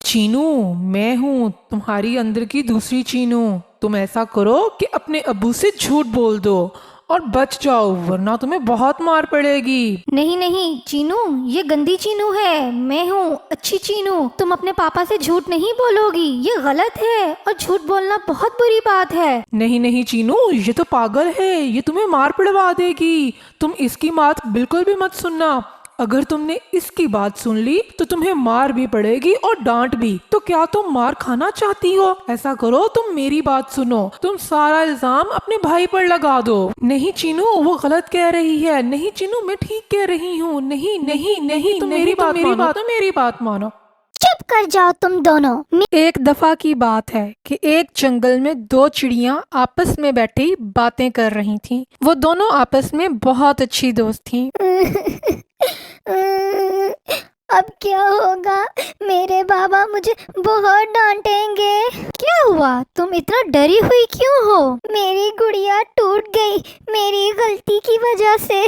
चीनू, मैं हूँ तुम्हारी अंदर की दूसरी चीनू। तुम ऐसा करो कि अपने अब्बू से झूठ बोल दो और बच जाओ, वरना तुम्हें बहुत मार पड़ेगी। नहीं नहीं चीनू, ये गंदी चीनू है। मैं हूँ अच्छी चीनू। तुम अपने पापा से झूठ नहीं बोलोगी, ये गलत है और झूठ बोलना बहुत बुरी बात है। नहीं नहीं चीनू, ये तो पागल है, ये तुम्हें मार पड़वा देगी। तुम इसकी बात बिल्कुल भी मत सुनना। अगर तुमने इसकी बात सुन ली तो तुम्हें मार भी पड़ेगी और डांट भी। तो क्या तुम मार खाना चाहती हो? ऐसा करो, तुम मेरी बात सुनो, तुम सारा इल्जाम अपने भाई पर लगा दो। नहीं चीनू, वो गलत कह रही है। नहीं चीनू, मैं ठीक कह रही हूँ। नहीं नहीं नहीं, तुम मेरी बात मानो। चुप कर जाओ तुम दोनों। एक दफा की बात है कि एक जंगल में दो चिड़ियां आपस में बैठी बातें कर रही थीं। वो दोनों आपस में बहुत अच्छी दोस्त थीं। अब क्या होगा? मेरे बाबा मुझे बहुत डांटेंगे। क्या हुआ? तुम इतना डरी हुई क्यों हो? मेरी गुड़िया टूट गई मेरी गलती की वजह से।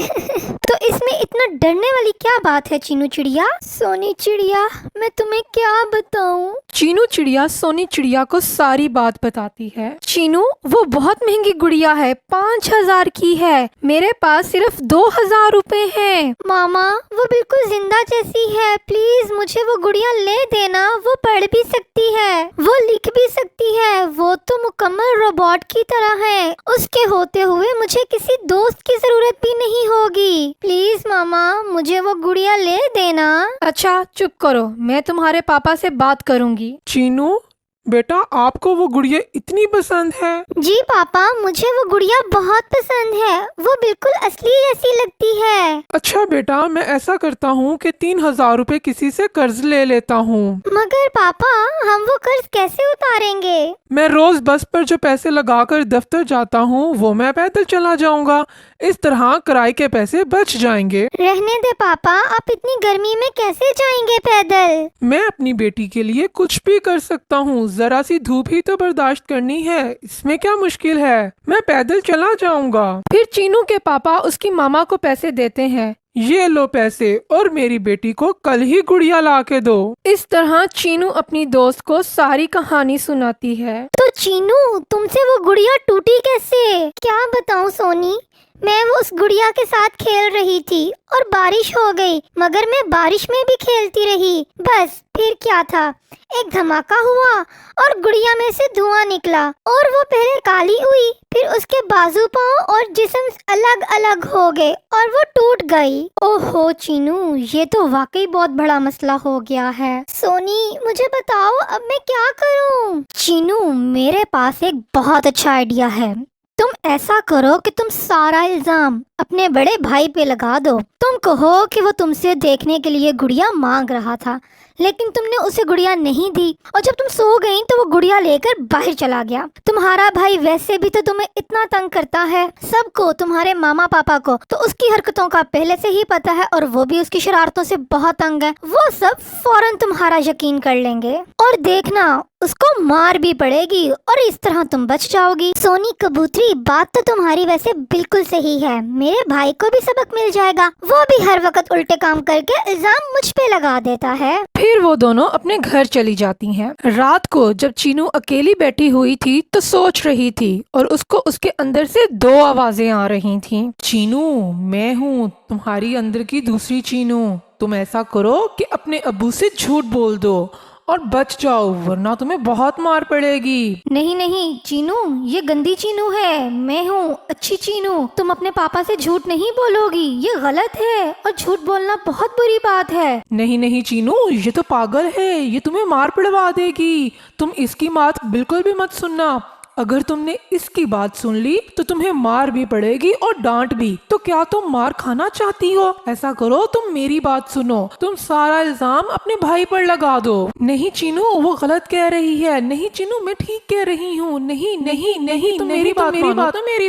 तो इसमें इतना डरने वाली क्या बात है चीनू चिड़िया? सोनी चिड़िया, मैं तुम्हें क्या बताऊं? चीनू चिड़िया सोनी चिड़िया को सारी बात बताती है। चीनू, वो बहुत महंगी गुड़िया है, 5,000 की है। मेरे पास सिर्फ 2,000 रुपए हैं। मामा, वो बिल्कुल जिंदा जैसी है। प्लीज मुझे वो गुड़िया ले देना। वो पढ़ भी सकती है, वो लिख भी सकती है। वो तो मुकम्मल रोबोट की तरह है। उसके होते हुए मुझे किसी दोस्त की जरूरत भी नहीं होगी। प्लीज मामा, मुझे वो गुड़िया ले देना। अच्छा चुप करो, मैं तुम्हारे पापा से बात करूंगी। चीनू बेटा, आपको वो गुड़िया इतनी पसंद है? जी पापा, मुझे वो गुड़िया बहुत पसंद है। वो बिल्कुल असली जैसी लगती है। अच्छा बेटा, मैं ऐसा करता हूँ कि 3,000 रुपए किसी से कर्ज ले लेता हूँ। मगर पापा, हम वो कर्ज कैसे उतारेंगे? मैं रोज बस पर जो पैसे लगाकर दफ्तर जाता हूँ वो मैं पैदल चला जाऊंगा। इस तरह किराए के पैसे बच जाएंगे। रहने दे पापा, आप इतनी गर्मी में कैसे जाएंगे पैदल? मैं अपनी बेटी के लिए कुछ भी कर सकता हूँ। जरा सी धूप ही तो बर्दाश्त करनी है, इसमें क्या मुश्किल है? मैं पैदल चला जाऊंगा। फिर चीनू के पापा उसकी मामा को पैसे देते हैं। ये लो पैसे, और मेरी बेटी को कल ही गुड़िया ला के दो। इस तरह चीनू अपनी दोस्त को सारी कहानी सुनाती है। तो चीनू, तुमसे वो गुड़िया टूटी कैसे? क्या बताऊं सोनी, मैं वो उस गुड़िया के साथ खेल रही थी और बारिश हो गई। मगर मैं बारिश में भी खेलती रही। बस फिर क्या था, एक धमाका हुआ और गुड़िया में से धुआं निकला और वो पहले काली हुई, फिर उसके बाजू पांव और जिस्म अलग अलग हो गए और वो टूट गई। ओहो चीनू, ये तो वाकई बहुत बड़ा मसला हो गया है। सोनी, मुझे बताओ अब मैं क्या करूं? चीनू, मेरे पास एक बहुत अच्छा आइडिया है। तुम ऐसा करो कि तुम सारा इल्जाम अपने बड़े भाई पे लगा दो। तुम कहो कि वो तुमसे देखने के लिए गुड़िया मांग रहा था, लेकिन तुमने उसे गुड़िया नहीं दी और जब तुम सो गई तो वो गुड़िया लेकर बाहर चला गया। तुम्हारा भाई वैसे भी तो तुम्हें इतना तंग करता है, सबको, तुम्हारे मामा पापा को तो उसकी हरकतों का पहले से ही पता है और वो भी उसकी शरारतों से बहुत तंग है। वो सब फौरन तुम्हारा यकीन कर लेंगे और देखना, उसको मार भी पड़ेगी और इस तरह तुम बच जाओगी। सोनी कबूतरी, बात तो तुम्हारी वैसे बिल्कुल सही है। मेरे भाई को भी सबक मिल जाएगा। वो भी हर वक्त उल्टे काम करके इल्जाम मुझ पे लगा देता है। फिर वो दोनों अपने घर चली जाती हैं। रात को जब चीनू अकेली बैठी हुई थी तो सोच रही थी और उसको उसके अंदर से 2 आवाजें आ रही थीं। चीनू, मैं हूँ तुम्हारी अंदर की दूसरी चीनू। तुम ऐसा करो कि अपने अब्बू से झूठ बोल दो और बच जाओ, वरना तुम्हें बहुत मार पड़ेगी। नहीं नहीं चीनू, ये गंदी चीनू है। मैं हूँ अच्छी चीनू। तुम अपने पापा से झूठ नहीं बोलोगी, ये गलत है और झूठ बोलना बहुत बुरी बात है। नहीं नहीं चीनू, ये तो पागल है, ये तुम्हें मार पड़वा देगी। तुम इसकी बात बिल्कुल भी मत सुनना। अगर तुमने इसकी बात सुन ली तो तुम्हें मार भी पड़ेगी और डांट भी। तो क्या तुम मार खाना चाहती हो? ऐसा करो, तुम मेरी बात सुनो, तुम सारा इल्जाम अपने भाई पर लगा दो। नहीं चीनू, वो गलत कह रही है। नहीं चीनू, मैं ठीक कह रही हूँ। नहीं नहीं नहीं, तुम मेरी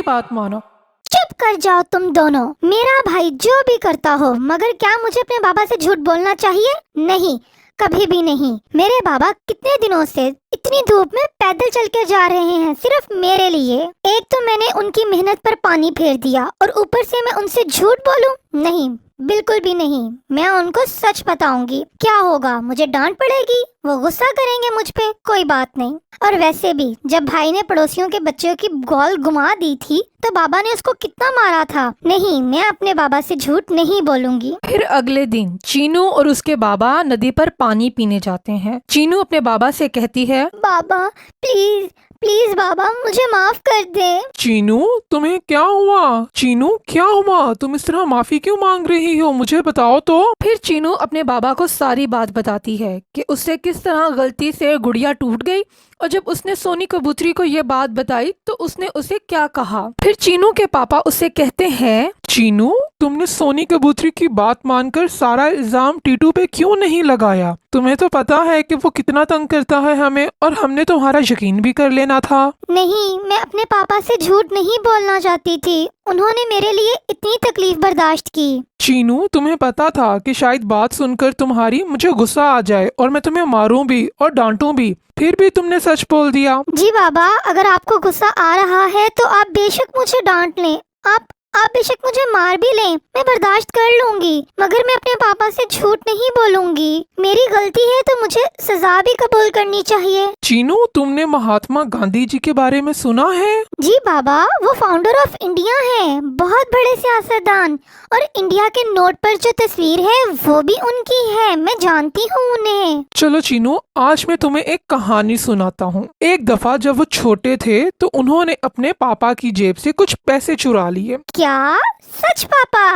बात मानो। चुप कर जाओ तुम दोनों। मेरा भाई जो भी करता हो, मगर क्या मुझे अपने बाबा से झूठ बोलना चाहिए? नहीं, कभी भी नहीं। मेरे बाबा कितने दिनों से इतनी धूप में पैदल चल के जा रहे हैं सिर्फ मेरे लिए। एक तो मैंने उनकी मेहनत पर पानी फेर दिया और ऊपर से मैं उनसे झूठ बोलूं? नहीं, बिल्कुल भी नहीं। मैं उनको सच बताऊंगी। क्या होगा, मुझे डांट पड़ेगी, वो गुस्सा करेंगे मुझ पे, कोई बात नहीं। और वैसे भी जब भाई ने पड़ोसियों के बच्चों की गॉल घुमा दी थी तो बाबा ने उसको कितना मारा था। नहीं, मैं अपने बाबा से झूठ नहीं बोलूंगी। फिर अगले दिन चीनू और उसके बाबा नदी पर पानी पीने जाते हैं। चीनू अपने बाबा से कहती है, बाबा प्लीज प्लीज बाबा, मुझे माफ कर दे। चीनू, तुम्हें क्या हुआ? चीनू, क्या हुआ? तुम इस तरह माफी क्यों मांग रही हो? मुझे बताओ तो। फिर चीनू अपने बाबा को सारी बात बताती है कि उससे किस तरह गलती से गुड़िया टूट गई, और जब उसने सोनी कबूतरी को ये बात बताई तो उसने उसे क्या कहा। फिर चीनू के पापा उससे कहते हैं, चीनू, तुमने सोनी कबूतरी की बात मानकर सारा इल्जाम टीटू पे क्यों नहीं लगाया? तुम्हें तो पता है कि वो कितना तंग करता है हमें, और हमने तुम्हारा यकीन भी कर लेना था। नहीं, मैं अपने पापा से झूठ नहीं बोलना चाहती थी। उन्होंने मेरे लिए इतनी तकलीफ बर्दाश्त की। चीनू, तुम्हें पता था कि शायद बात सुनकर तुम्हारी मुझे गुस्सा आ जाए और मैं तुम्हें मारूं भी और डांटूं भी, फिर भी तुमने सच बोल दिया। जी बाबा, अगर आपको गुस्सा आ रहा है तो आप बेशक मुझे डांट लें, आप बेशक मुझे मार भी लें, मैं बर्दाश्त कर लूंगी, मगर मैं अपने पापा से झूठ नहीं बोलूंगी। मेरी गलती है तो मुझे सजा भी कबूल करनी चाहिए। चीनू, तुमने महात्मा गांधी जी के बारे में सुना है? जी बाबा, वो फाउंडर ऑफ इंडिया हैं, बहुत बड़े सियासतदान, और इंडिया के नोट पर जो तस्वीर है वो भी उनकी है। मैं जानती हूँ उन्हें। चलो चीनू, आज मैं तुम्हें एक कहानी सुनाता हूँ। एक दफा जब वो छोटे थे तो उन्होंने अपने पापा की जेब से कुछ पैसे चुरा लिए। क्या सच पापा?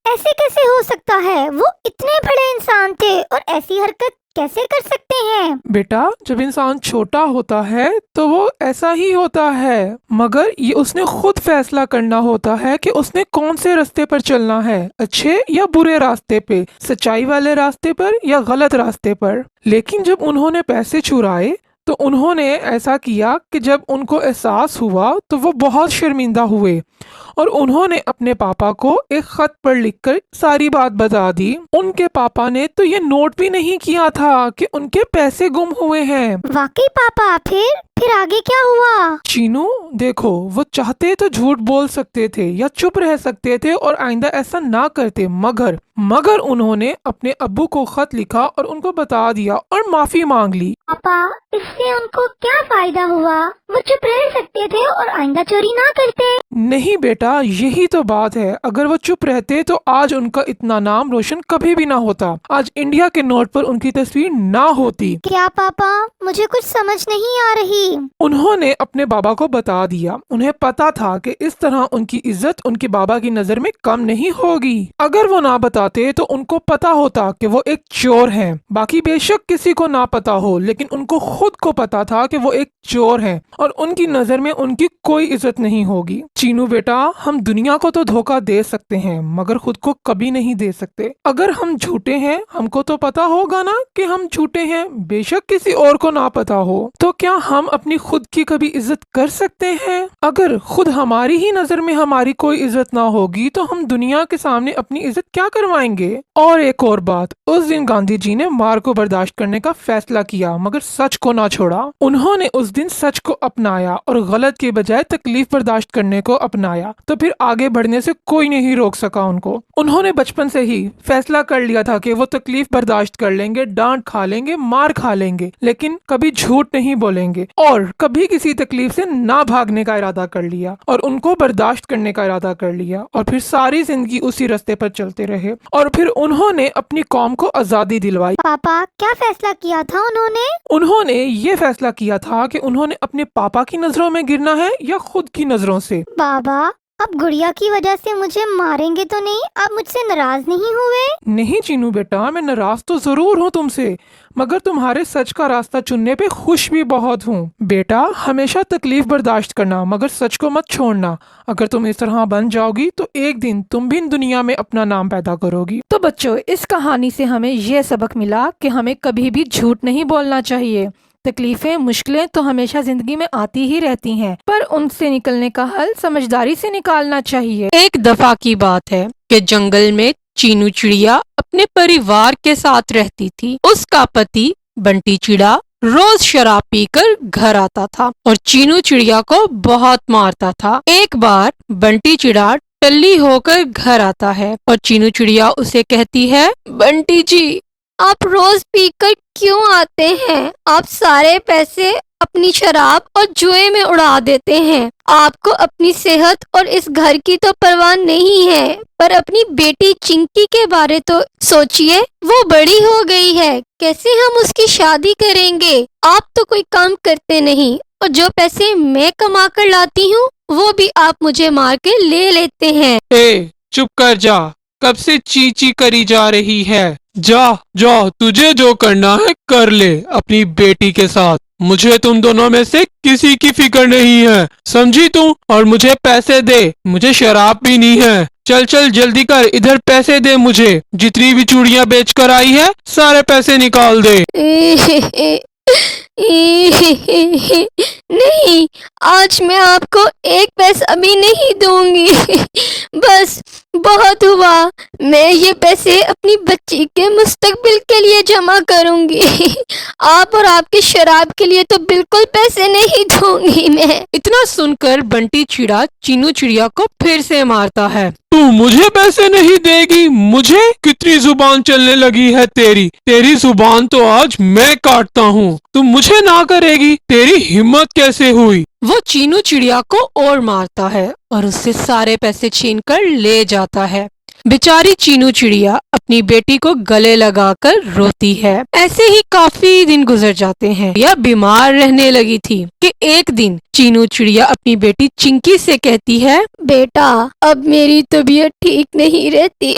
ऐसे कैसे हो सकता है? वो इतने बड़े इंसान थे और ऐसी हरकत कैसे कर सकते हैं? बेटा, जब इंसान छोटा होता है तो वो ऐसा ही होता है, मगर ये उसने खुद फैसला करना होता है कि उसने कौन से रास्ते पर चलना है, अच्छे या बुरे रास्ते पे, सच्चाई वाले रास्ते पर या गलत रास्ते पर। लेकिन जब उन्होंने पैसे चुराए तो उन्होंने ऐसा किया कि जब उनको एहसास हुआ तो वो बहुत शर्मिंदा हुए और उन्होंने अपने पापा को एक खत पर लिखकर सारी बात बता दी। उनके पापा ने तो ये नोट भी नहीं किया था कि उनके पैसे गुम हुए हैं। वाकई पापा? फिर आगे क्या हुआ? चीनू, देखो, वो चाहते तो झूठ बोल सकते थे या चुप रह सकते थे और आइंदा ऐसा ना करते, मगर उन्होंने अपने अब्बू को खत लिखा और उनको बता दिया और माफी मांग ली। पापा, इससे उनको क्या फायदा हुआ? वो चुप रह सकते थे और आइंदा चोरी ना करते। नहीं बेटा, यही तो बात है। अगर वो चुप रहते तो आज उनका इतना नाम रोशन कभी भी ना होता, आज इंडिया के नोट पर उनकी तस्वीर ना होती। क्या पापा? मुझे कुछ समझ नहीं आ रही। उन्होंने अपने बाबा को बता दिया। उन्हें पता था कि इस तरह उनकी इज्जत उनके बाबा की नजर में कम नहीं होगी। अगर वो ना बताते तो उनको पता होता कि वो एक चोर हैं। बाकी बेशक किसी को ना पता हो, लेकिन उनको खुद को पता था कि वो एक चोर हैं और उनकी नजर में उनकी कोई इज्जत नहीं होगी। चीनू बेटा, हम दुनिया को तो धोखा दे सकते हैं मगर खुद को कभी नहीं दे सकते। अगर हम झूठे हैं, हमको तो पता होगा ना कि हम झूठे हैं, बेशक किसी और को ना पता हो। तो क्या हम अपनी खुद की कभी इज्जत कर सकते हैं? अगर खुद हमारी ही नजर में हमारी कोई इज्जत ना होगी तो हम दुनिया के सामने अपनी इज्जत क्या करवाएंगे? और एक और बात, उस दिन गांधी जी ने मार को बर्दाश्त करने का फैसला किया मगर सच को ना छोड़ा। उन्होंने उस दिन सच को अपनाया और गलत के बजाय तकलीफ बर्दाश्त करने को अपनाया, तो फिर आगे बढ़ने से कोई नहीं रोक सका उनको। उन्होंने बचपन से ही फैसला कर लिया था कि वो तकलीफ बर्दाश्त कर लेंगे, डांट खा लेंगे, मार खा लेंगे, लेकिन कभी झूठ नहीं बोलेंगे और कभी किसी तकलीफ से ना भागने का इरादा कर लिया और उनको बर्दाश्त करने का इरादा कर लिया और फिर सारी जिंदगी उसी रास्ते पर चलते रहे और फिर उन्होंने अपनी कौम को आजादी दिलवाई। पापा, क्या फैसला किया था उन्होंने? उन्होंने ये फैसला किया था कि उन्होंने अपने पापा की नजरों में गिरना है या खुद की नजरों से। बाबा, अब गुड़िया की वजह से मुझे मारेंगे तो नहीं? आप मुझसे नाराज नहीं हुए? नहीं चीनू बेटा, मैं नाराज तो जरूर हूँ तुमसे, मगर तुम्हारे सच का रास्ता चुनने पे खुश भी बहुत हूँ। बेटा, हमेशा तकलीफ बर्दाश्त करना मगर सच को मत छोड़ना। अगर तुम इस तरह बन जाओगी तो एक दिन तुम भी इन दुनिया में अपना नाम पैदा करोगी। तो बच्चों, इस कहानी से हमें यह सबक मिला कि हमें कभी भी झूठ नहीं बोलना चाहिए। तकलीफें, मुश्किलें तो हमेशा जिंदगी में आती ही रहती हैं, पर उनसे निकलने का हल समझदारी से निकालना चाहिए। एक दफा की बात है कि जंगल में चीनू चिड़िया अपने परिवार के साथ रहती थी। उसका पति बंटी चिड़ा रोज शराब पीकर घर आता था और चीनू चिड़िया को बहुत मारता था। एक बार बंटी चिड़ा टल्ली होकर घर आता है और चीनू चिड़िया उसे कहती है, बंटी जी, आप रोज पीकर क्यों आते हैं? आप सारे पैसे अपनी शराब और जुए में उड़ा देते हैं। आपको अपनी सेहत और इस घर की तो परवाह नहीं है, पर अपनी बेटी चिंकी के बारे तो सोचिए। वो बड़ी हो गई है, कैसे हम उसकी शादी करेंगे? आप तो कोई काम करते नहीं और जो पैसे मैं कमा कर लाती हूँ वो भी आप मुझे मार के ले लेते हैं। चुप कर जा, कब से ची ची करी जा रही है। जा जा, तुझे जो करना है कर ले अपनी बेटी के साथ। मुझे तुम दोनों में से किसी की फिक्र नहीं है, समझी तू? और मुझे पैसे दे, मुझे शराब पीनी है। चल चल जल्दी कर, इधर पैसे दे मुझे। जितनी भी चूड़ियां बेच कर आई है सारे पैसे निकाल दे। नहीं, आज मैं आपको एक पैसा भी नहीं दूंगी। बस बहुत हुआ, मैं ये पैसे अपनी बच्ची के मुस्तकबिल के लिए जमा करूंगी। आप और आपके शराब के लिए तो बिल्कुल पैसे नहीं दूंगी मैं। इतना सुनकर बंटी चिड़ा चीनू चिड़िया को फिर से मारता है। तू मुझे पैसे नहीं देगी? मुझे? कितनी जुबान चलने लगी है तेरी। तेरी जुबान तो आज मैं काटता हूँ। तू मुझे ना करेगी? तेरी हिम्मत कैसे हुई? वो चीनू चिड़िया को और मारता है और उससे सारे पैसे छीनकर ले जाता है। बेचारी चीनू चिड़िया अपनी बेटी को गले लगाकर रोती है। ऐसे ही काफी दिन गुजर जाते हैं। यह बीमार रहने लगी थी कि एक दिन चीनू चिड़िया अपनी बेटी चिंकी से कहती है, बेटा, अब मेरी तबीयत ठीक नहीं रहती।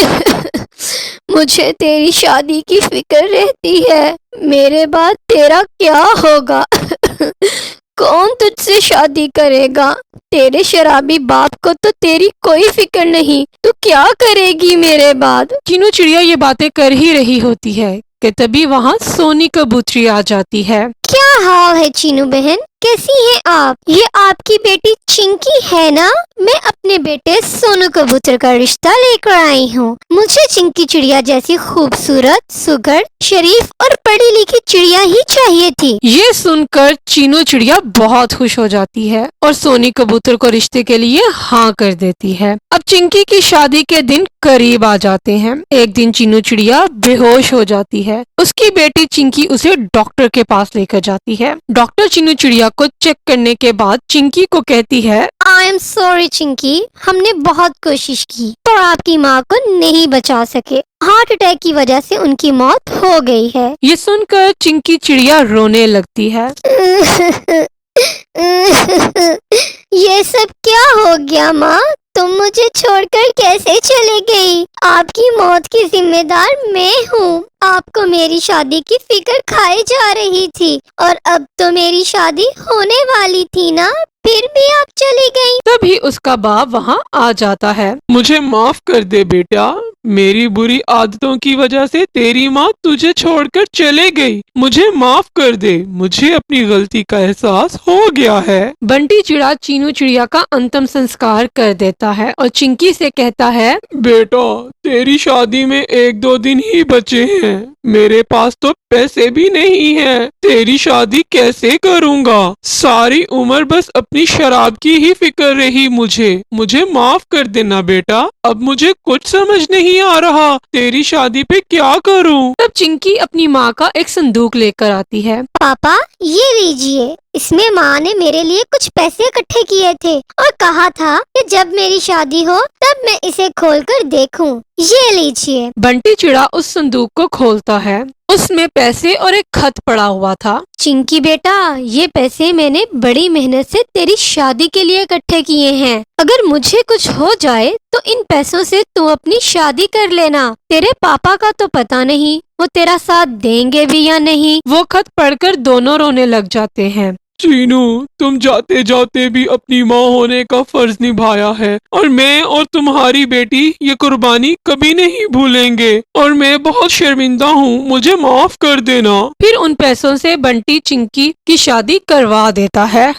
मुझे तेरी शादी की फिक्र रहती है। मेरे बाद तेरा क्या होगा? कौन तुझसे शादी करेगा? तेरे शराबी बाप को तो तेरी कोई फिक्र नहीं। तू क्या करेगी मेरे बाद? चीनू चिड़िया ये बातें कर ही रही होती है कि तभी वहाँ सोनी कबूतरी आ जाती है। क्या हाल है चीनू बहन, कैसी हैं आप? ये आपकी बेटी चिंकी है ना? मैं अपने बेटे सोनू कबूतर का रिश्ता लेकर आई हूँ। मुझे चिंकी चिड़िया जैसी खूबसूरत, सुघड़, शरीफ और पढ़ी लिखी चिड़िया ही चाहिए थी। ये सुनकर चीनू चिड़िया बहुत खुश हो जाती है और सोनी कबूतर को रिश्ते के लिए हाँ कर देती है। अब चिंकी की शादी के दिन करीब आ जाते हैं। एक दिन चीनू चिड़िया बेहोश हो जाती है। उसकी बेटी चिंकी उसे डॉक्टर के पास लेकर जाती है। डॉक्टर चीनू चिड़िया को चेक करने के बाद चिंकी को कहती है, आई एम सॉरी चिंकी, हमने बहुत कोशिश की पर आपकी माँ को नहीं बचा सके। हार्ट अटैक की वजह से उनकी मौत हो गई है। ये सुनकर चिंकी चिड़िया रोने लगती है। ये सब क्या हो गया माँ? तुम मुझे छोड़कर कैसे चले गई? आपकी मौत की जिम्मेदार मैं हूँ। आपको मेरी शादी की फिक्र खाई जा रही थी और अब तो मेरी शादी होने वाली थी ना, फिर भी आप चली गई। तभी उसका बाप वहाँ आ जाता है। मुझे माफ कर दे बेटा, मेरी बुरी आदतों की वजह से तेरी माँ तुझे छोड़कर चले गई। मुझे माफ कर दे, मुझे अपनी गलती का एहसास हो गया है। बंटी चिड़ा चीनू चिड़िया का अंतिम संस्कार कर देता है और चिंकी से कहता है, बेटा, तेरी शादी में 1-2 दिन ही बचे हैं। मेरे पास तो पैसे भी नहीं हैं। तेरी शादी कैसे करूँगा? सारी उम्र बस अपनी शराब की ही फिक्र रही मुझे माफ कर देना बेटा। अब मुझे कुछ समझ नहीं आ रहा, तेरी शादी पे क्या करूँ? तब चिंकी अपनी माँ का एक संदूक लेकर आती है। पापा, ये लीजिए। इसमें माँ ने मेरे लिए कुछ पैसे इकट्ठे किए थे और कहा था कि जब मेरी शादी हो तब मैं इसे खोलकर देखूं। ये लीजिए। बंटी चिड़ा उस संदूक को खोलता है। उसमें पैसे और एक खत पड़ा हुआ था। चिंकी बेटा, ये पैसे मैंने बड़ी मेहनत से तेरी शादी के लिए इकट्ठे किए हैं। अगर मुझे कुछ हो जाए तो इन पैसों से तू अपनी शादी कर लेना। तेरे पापा का तो पता नहीं वो तेरा साथ देंगे भी या नहीं। वो खत पढ़कर दोनों रोने लग जाते हैं। चीनू, तुम जाते जाते भी अपनी माँ होने का फर्ज निभाया है और मैं और तुम्हारी बेटी ये कुर्बानी कभी नहीं भूलेंगे और मैं बहुत शर्मिंदा हूँ, मुझे माफ कर देना। फिर उन पैसों से बंटी चिंकी की शादी करवा देता है।